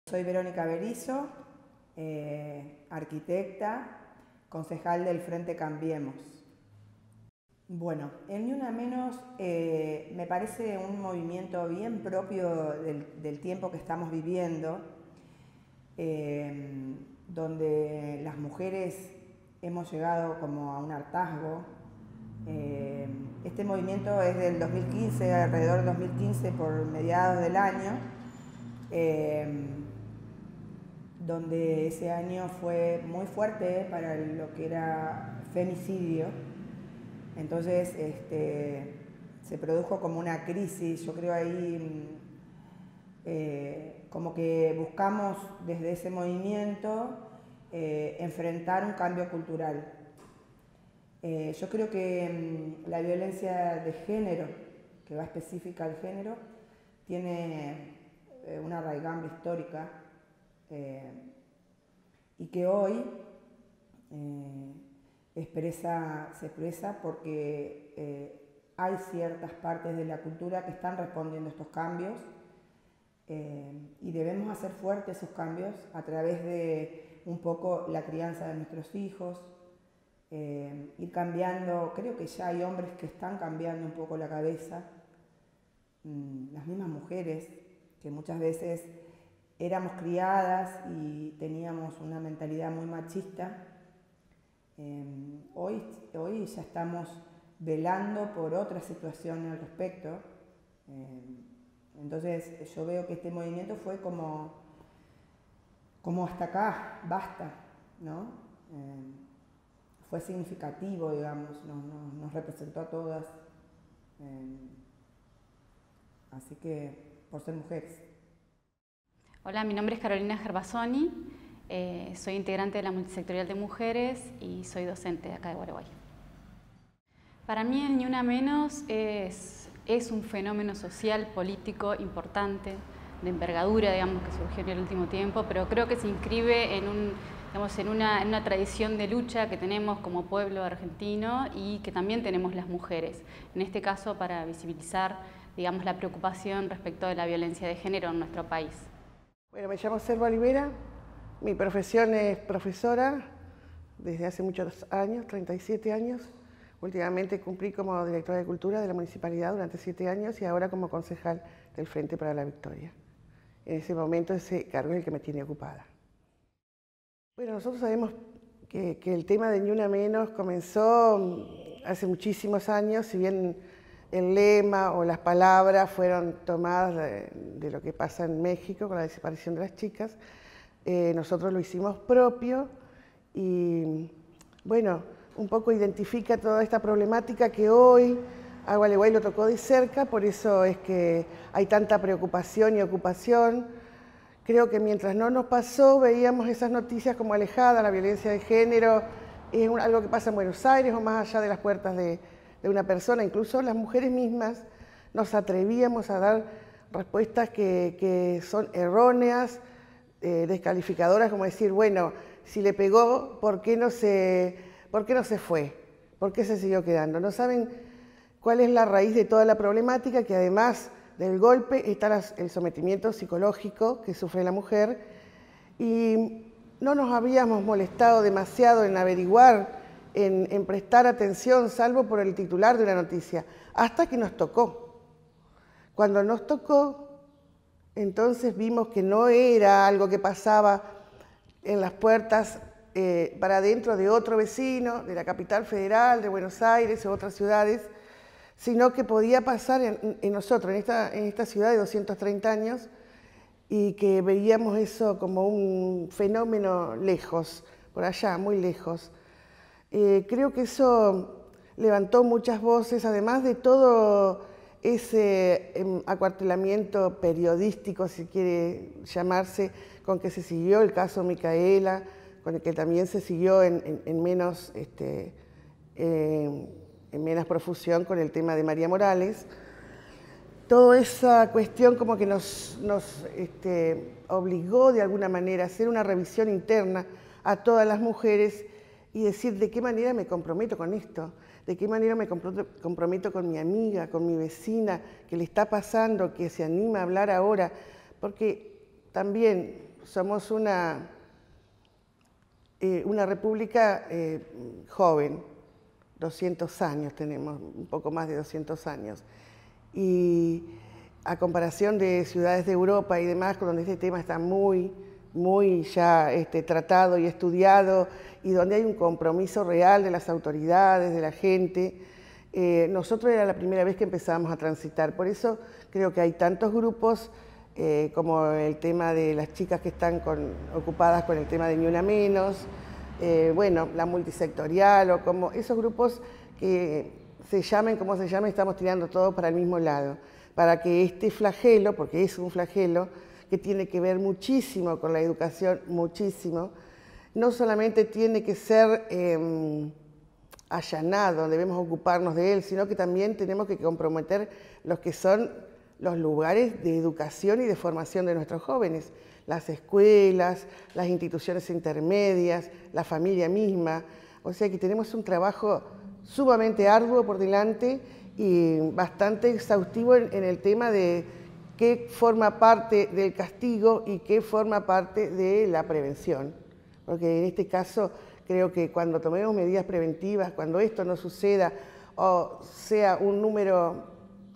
Soy Verónica Berizo, arquitecta, concejal del Frente Cambiemos. Bueno, el Ni Una Menos me parece un movimiento bien propio del tiempo que estamos viviendo, donde las mujeres hemos llegado como a un hartazgo. Este movimiento es del 2015, alrededor del 2015, por mediados del año, donde ese año fue muy fuerte para lo que era femicidio. Entonces se produjo como una crisis, yo creo ahí, como que buscamos desde ese movimiento enfrentar un cambio cultural. Yo creo que la violencia de género, que va específica al género, tiene una raigambre histórica y que hoy se expresa porque hay ciertas partes de la cultura que están respondiendo a estos cambios y debemos hacer fuertes esos cambios a través de un poco la crianza de nuestros hijos, ir cambiando. Creo que ya hay hombres que están cambiando un poco la cabeza, las mismas mujeres que muchas veces éramos criadas y teníamos una mentalidad muy machista. Hoy ya estamos velando por otra situación al respecto. Entonces yo veo que este movimiento fue como hasta acá, basta, ¿no? Fue significativo, digamos, nos representó a todas. Así que, por ser mujeres. Hola, mi nombre es Carolina Gervasoni, soy integrante de la Multisectorial de Mujeres y soy docente de acá de Gualeguay. Para mí el Ni Una Menos es un fenómeno social, político importante, de envergadura, digamos, que surgió en el último tiempo, pero creo que se inscribe en una tradición de lucha que tenemos como pueblo argentino y que también tenemos las mujeres, en este caso para visibilizar, digamos, la preocupación respecto de la violencia de género en nuestro país. Bueno, me llamo Selva Olivera, mi profesión es profesora desde hace muchos años, 37 años. Últimamente cumplí como directora de Cultura de la Municipalidad durante 7 años y ahora como concejal del Frente para la Victoria. En ese momento ese cargo es el que me tiene ocupada. Bueno, nosotros sabemos que el tema de Ni Una Menos comenzó hace muchísimos años, si bien el lema o las palabras fueron tomadas de lo que pasa en México con la desaparición de las chicas. Nosotros lo hicimos propio y, bueno, un poco identifica toda esta problemática que hoy a Gualeguay lo tocó de cerca, por eso es que hay tanta preocupación y ocupación. Creo que mientras no nos pasó, veíamos esas noticias como alejadas, la violencia de género, es algo que pasa en Buenos Aires o más allá de las puertas de una persona. Incluso las mujeres mismas nos atrevíamos a dar respuestas que son erróneas, descalificadoras, como decir, bueno, si le pegó, ¿por qué no se fue? ¿Por qué se siguió quedando? No saben cuál es la raíz de toda la problemática, que además del golpe está el sometimiento psicológico que sufre la mujer, y no nos habíamos molestado demasiado en averiguar, en prestar atención, salvo por el titular de una noticia, hasta que nos tocó. Cuando nos tocó, entonces vimos que no era algo que pasaba en las puertas para adentro de otro vecino, de la capital federal, de Buenos Aires o otras ciudades, sino que podía pasar en nosotros, en esta ciudad de 230 años, y que veíamos eso como un fenómeno lejos, por allá, muy lejos. Creo que eso levantó muchas voces, además de todo ese acuartelamiento periodístico, si quiere llamarse, con que se siguió el caso Micaela, con el que también se siguió en menos profusión con el tema de María Morales. Toda esa cuestión como que nos obligó de alguna manera a hacer una revisión interna a todas las mujeres y decir de qué manera me comprometo con esto, de qué manera me comprometo con mi amiga, con mi vecina, que le está pasando, que se anima a hablar ahora, porque también somos una república joven, 200 años tenemos, un poco más de 200 años. Y a comparación de ciudades de Europa y demás, donde este tema está muy ya tratado y estudiado, y donde hay un compromiso real de las autoridades, de la gente, nosotros era la primera vez que empezábamos a transitar. Por eso creo que hay tantos grupos, como el tema de las chicas que están ocupadas con el tema de Ni Una Menos, bueno, la multisectorial, o como esos grupos que se llamen como se llamen, estamos tirando todo para el mismo lado, para que este flagelo, porque es un flagelo que tiene que ver muchísimo con la educación, muchísimo, no solamente tiene que ser allanado, debemos ocuparnos de él, sino que también tenemos que comprometer los que son los lugares de educación y de formación de nuestros jóvenes, las escuelas, las instituciones intermedias, la familia misma. O sea que tenemos un trabajo sumamente arduo por delante y bastante exhaustivo en el tema de qué forma parte del castigo y qué forma parte de la prevención. Porque en este caso creo que cuando tomemos medidas preventivas, cuando esto no suceda o sea un número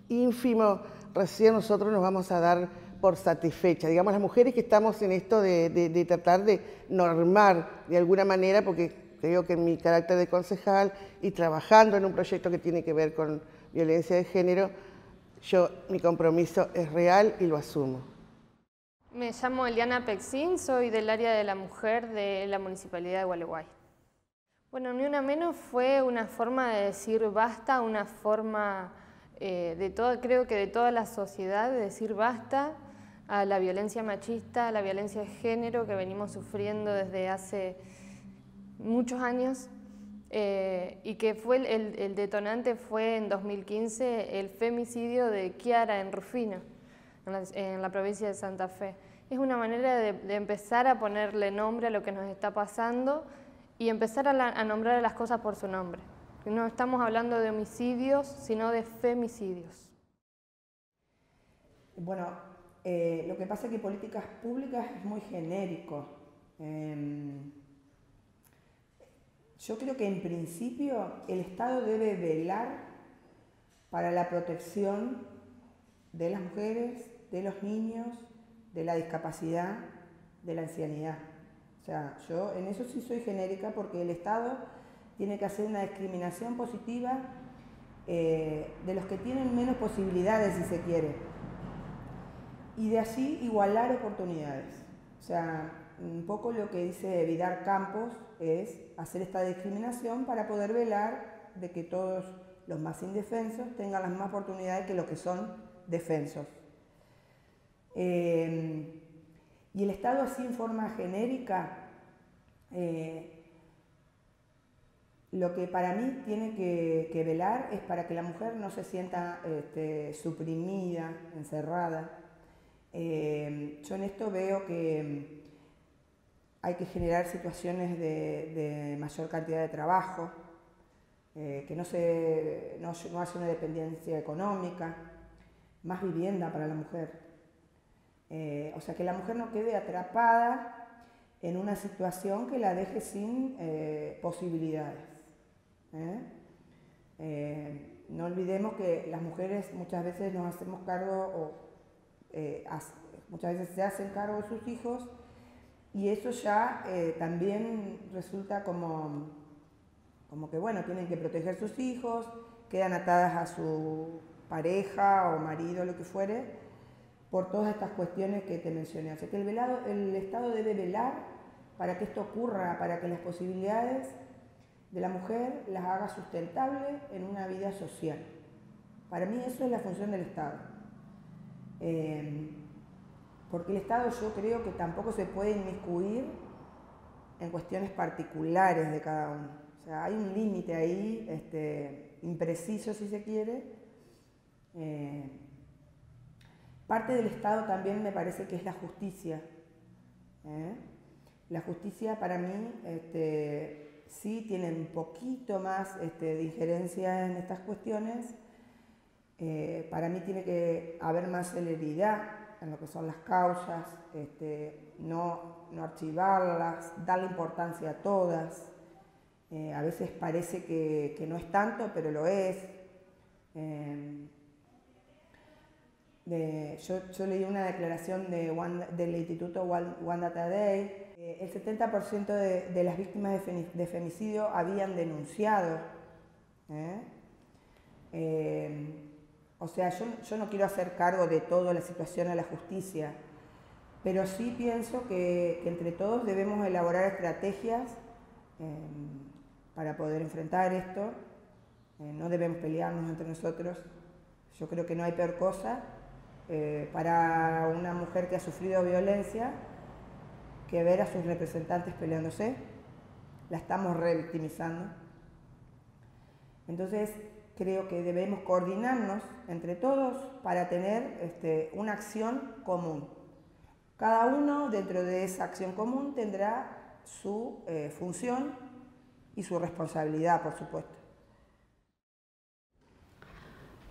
ínfimo, recién nosotros nos vamos a dar por satisfechas. Digamos, las mujeres que estamos en esto de tratar de normar de alguna manera, porque creo que en mi carácter de concejal y trabajando en un proyecto que tiene que ver con violencia de género, mi compromiso es real y lo asumo. Me llamo Eliana Pexín, soy del área de la mujer de la Municipalidad de Gualeguay. Bueno, Ni Una Menos fue una forma de decir basta, una forma creo que de toda la sociedad, de decir basta a la violencia machista, a la violencia de género que venimos sufriendo desde hace muchos años, y que fue el detonante fue en 2015 el femicidio de Kiara en Rufino, en la provincia de Santa Fe. Es una manera de empezar a ponerle nombre a lo que nos está pasando y empezar a nombrar a las cosas por su nombre. No estamos hablando de homicidios, sino de femicidios. Bueno, lo que pasa es que políticas públicas es muy genérico. Yo creo que en principio el Estado debe velar para la protección de las mujeres, de los niños, de la discapacidad, de la ancianidad. O sea, yo en eso sí soy genérica porque el Estado tiene que hacer una discriminación positiva de los que tienen menos posibilidades, si se quiere, y de allí igualar oportunidades. O sea, un poco lo que dice Vidal Campos es hacer esta discriminación para poder velar de que todos los más indefensos tengan las mismas oportunidades que los que son defensos. Y el Estado así en forma genérica, lo que para mí tiene que velar es para que la mujer no se sienta suprimida, encerrada. Yo en esto veo que hay que generar situaciones de mayor cantidad de trabajo, que no haya una dependencia económica, más vivienda para la mujer. O sea, que la mujer no quede atrapada en una situación que la deje sin posibilidades. No olvidemos que las mujeres muchas veces nos hacemos cargo, muchas veces se hacen cargo de sus hijos, y eso ya también resulta como que, bueno, tienen que proteger sus hijos, quedan atadas a su pareja o marido, lo que fuere, por todas estas cuestiones que te mencioné. O sea que el Estado debe velar para que esto ocurra, para que las posibilidades de la mujer las haga sustentable en una vida social. Para mí eso es la función del Estado. Porque el Estado, yo creo que tampoco se puede inmiscuir en cuestiones particulares de cada uno. O sea, hay un límite ahí, impreciso si se quiere. Parte del Estado también me parece que es la justicia. La justicia para mí sí tiene un poquito más de injerencia en estas cuestiones. Para mí tiene que haber más celeridad en lo que son las causas, no archivarlas, darle importancia a todas. A veces parece que no es tanto, pero lo es. Yo leí una declaración del Instituto One Data Day. El 70% de las víctimas de femicidio habían denunciado. O sea, yo no quiero hacer cargo de toda la situación a la justicia, pero sí pienso que entre todos debemos elaborar estrategias para poder enfrentar esto. No debemos pelearnos entre nosotros. Yo creo que no hay peor cosa para una mujer que ha sufrido violencia que ver a sus representantes peleándose. La estamos revictimizando. Entonces, creo que debemos coordinarnos entre todos para tener una acción común. Cada uno dentro de esa acción común tendrá su función y su responsabilidad, por supuesto.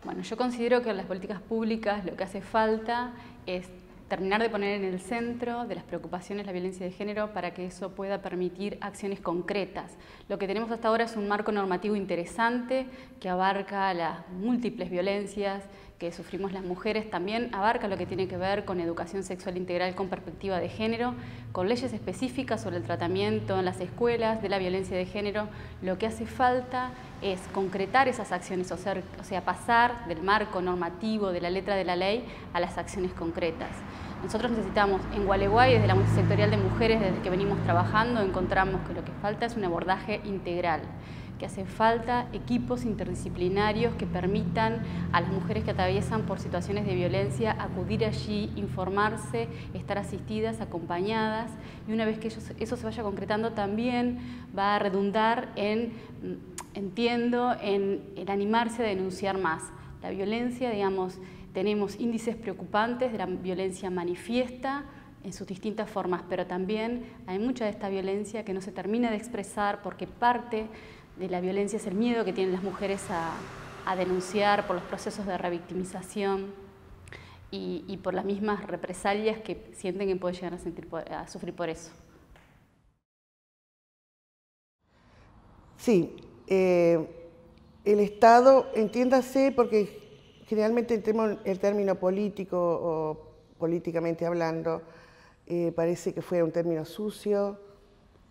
Bueno, yo considero que en las políticas públicas lo que hace falta es terminar de poner en el centro de las preocupaciones la violencia de género para que eso pueda permitir acciones concretas. Lo que tenemos hasta ahora es un marco normativo interesante que abarca las múltiples violencias que sufrimos las mujeres, también abarca lo que tiene que ver con educación sexual integral con perspectiva de género, con leyes específicas sobre el tratamiento en las escuelas de la violencia de género. Lo que hace falta es concretar esas acciones, o sea, pasar del marco normativo, de la letra de la ley, a las acciones concretas. Nosotros necesitamos, en Gualeguay, desde la multisectorial de mujeres, desde que venimos trabajando, encontramos que lo que falta es un abordaje integral, que hace falta equipos interdisciplinarios que permitan a las mujeres que atraviesan por situaciones de violencia acudir allí, informarse, estar asistidas, acompañadas, y una vez que eso se vaya concretando también va a redundar en animarse a denunciar más. La violencia, digamos, tenemos índices preocupantes de la violencia manifiesta en sus distintas formas, pero también hay mucha de esta violencia que no se termina de expresar porque parte de la violencia es el miedo que tienen las mujeres a denunciar por los procesos de revictimización y por las mismas represalias que sienten que pueden llegar a sufrir por eso. Sí, el Estado, entiéndase, porque generalmente el término político o políticamente hablando parece que fuera un término sucio,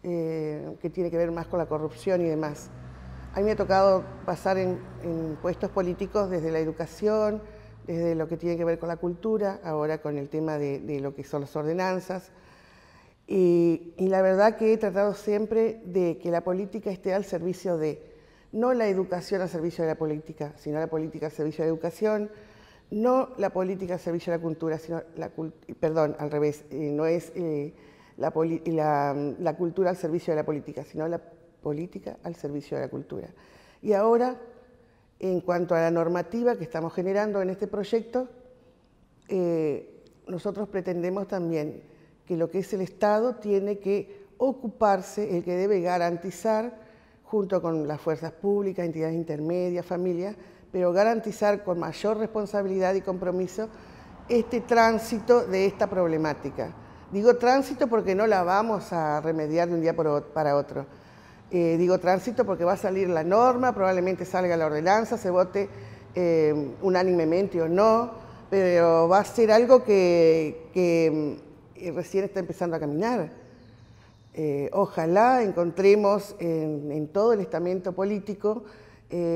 que tiene que ver más con la corrupción y demás. A mí me ha tocado pasar en puestos políticos desde la educación, desde lo que tiene que ver con la cultura, ahora con el tema de lo que son las ordenanzas. Y la verdad que he tratado siempre de que la política esté al servicio de, no la educación al servicio de la política, sino la política al servicio de la educación, no la política al servicio de la cultura, sino perdón, al revés, no es la cultura al servicio de la política, sino la política al servicio de la cultura. Y ahora, en cuanto a la normativa que estamos generando en este proyecto, nosotros pretendemos también que lo que es el Estado tiene que ocuparse, el que debe garantizar, junto con las fuerzas públicas, entidades intermedias, familias, pero garantizar con mayor responsabilidad y compromiso este tránsito de esta problemática. Digo tránsito porque no la vamos a remediar de un día para otro. Digo tránsito porque va a salir la norma, probablemente salga la ordenanza, se vote unánimemente o no, pero va a ser algo que recién está empezando a caminar. Ojalá encontremos en todo el estamento político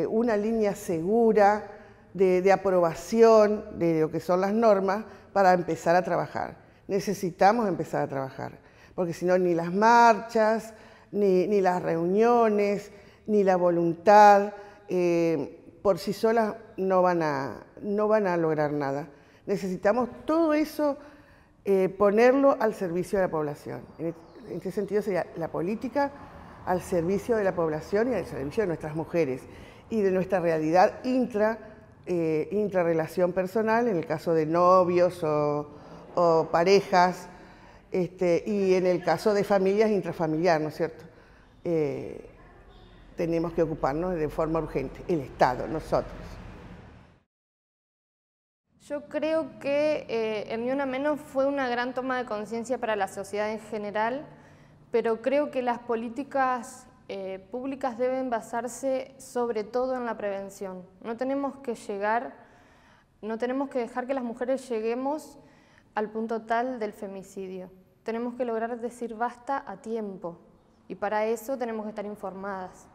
una línea segura de aprobación de lo que son las normas para empezar a trabajar. Necesitamos empezar a trabajar, porque si no, ni las marchas, ni las reuniones, ni la voluntad, por sí solas no van a lograr nada. Necesitamos todo eso ponerlo al servicio de la población. En este sentido sería la política al servicio de la población y al servicio de nuestras mujeres y de nuestra realidad intrarrelación personal, en el caso de novios o parejas, y en el caso de familias, intrafamiliar, ¿no es cierto? Tenemos que ocuparnos de forma urgente, el Estado, nosotros. Yo creo que el Ni Una Menos fue una gran toma de conciencia para la sociedad en general, pero creo que las políticas públicas deben basarse sobre todo en la prevención. No tenemos que dejar que las mujeres lleguemos al punto tal del femicidio. Tenemos que lograr decir basta a tiempo y para eso tenemos que estar informadas.